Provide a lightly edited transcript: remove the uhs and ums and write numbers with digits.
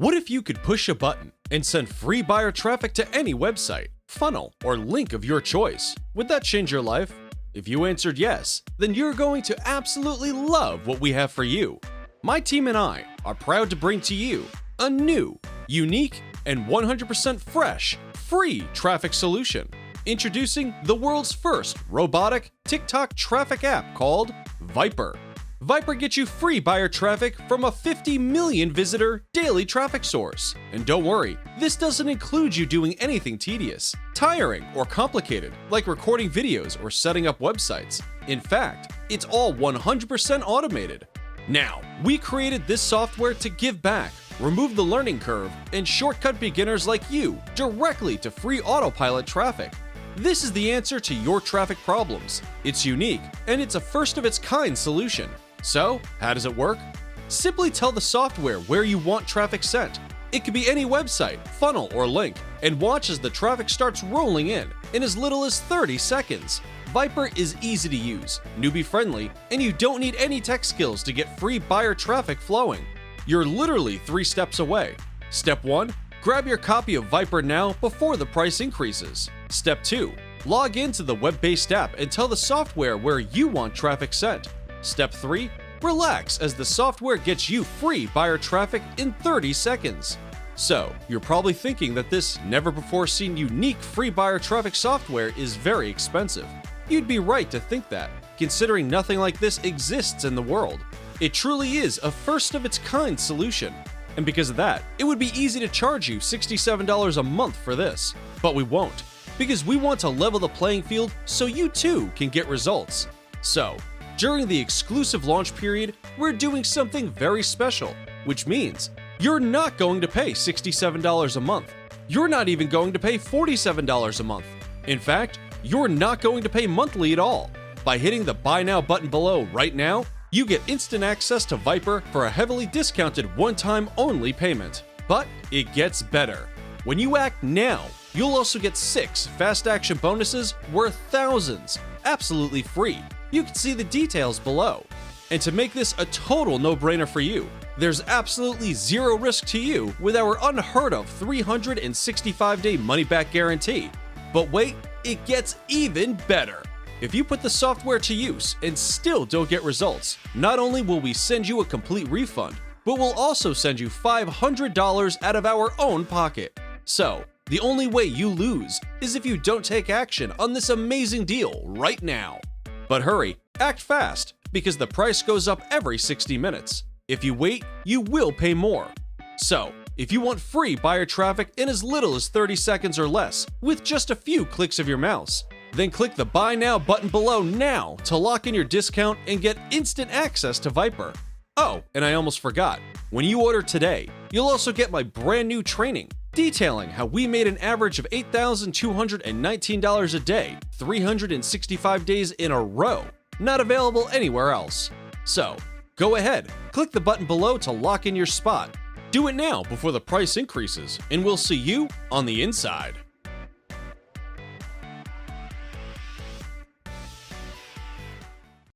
What if you could push a button and send free buyer traffic to any website, funnel, or link of your choice? Would that change your life? If you answered yes, then you're going to absolutely love what we have for you. My team and I are proud to bring to you a new, unique, and 100% fresh, free traffic solution. Introducing the world's first robotic TikTok traffic app called Viper. Viper gets you free buyer traffic from a 50 million visitor daily traffic source. And don't worry, this doesn't include you doing anything tedious, tiring, or complicated, like recording videos or setting up websites. In fact, it's all 100% automated. Now, we created this software to give back, remove the learning curve, and shortcut beginners like you directly to free AutoPilot traffic. This is the answer to your traffic problems. It's unique, and it's a first-of-its-kind solution. So, how does it work? Simply tell the software where you want traffic sent. It could be any website, funnel, or link, and watch as the traffic starts rolling in as little as 30 seconds. Viper is easy to use, newbie-friendly, and you don't need any tech skills to get free buyer traffic flowing. You're literally 3 steps away. Step 1. Grab your copy of Viper now before the price increases. Step 2. Log into the web-based app and tell the software where you want traffic sent. Step 3. Relax as the software gets you free buyer traffic in 30 seconds. So, you're probably thinking that this never-before-seen unique free buyer traffic software is very expensive. You'd be right to think that, considering nothing like this exists in the world. It truly is a first-of-its-kind solution. And because of that, it would be easy to charge you $67 a month for this. But we won't, because we want to level the playing field so you too can get results. So, during the exclusive launch period, we're doing something very special, which means you're not going to pay $67 a month. You're not even going to pay $47 a month. In fact, you're not going to pay monthly at all. By hitting the Buy Now button below right now, you get instant access to Viper for a heavily discounted one-time only payment. But it gets better. When you act now, you'll also get 6 fast action bonuses worth thousands, absolutely free. You can see the details below. And to make this a total no-brainer for you, there's absolutely zero risk to you with our unheard of 365-day money-back guarantee. But wait, it gets even better. If you put the software to use and still don't get results, not only will we send you a complete refund, but we'll also send you $500 out of our own pocket. So, the only way you lose is if you don't take action on this amazing deal right now. But hurry, act fast, because the price goes up every 60 minutes. If you wait, you will pay more. So, if you want free buyer traffic in as little as 30 seconds or less, with just a few clicks of your mouse, then click the Buy Now button below now to lock in your discount and get instant access to Viper. Oh, and I almost forgot. When you order today, you'll also get my brand new training detailing how we made an average of $8,219 a day, 365 days in a row, not available anywhere else. So, go ahead, click the button below to lock in your spot. Do it now before the price increases, and we'll see you on the inside.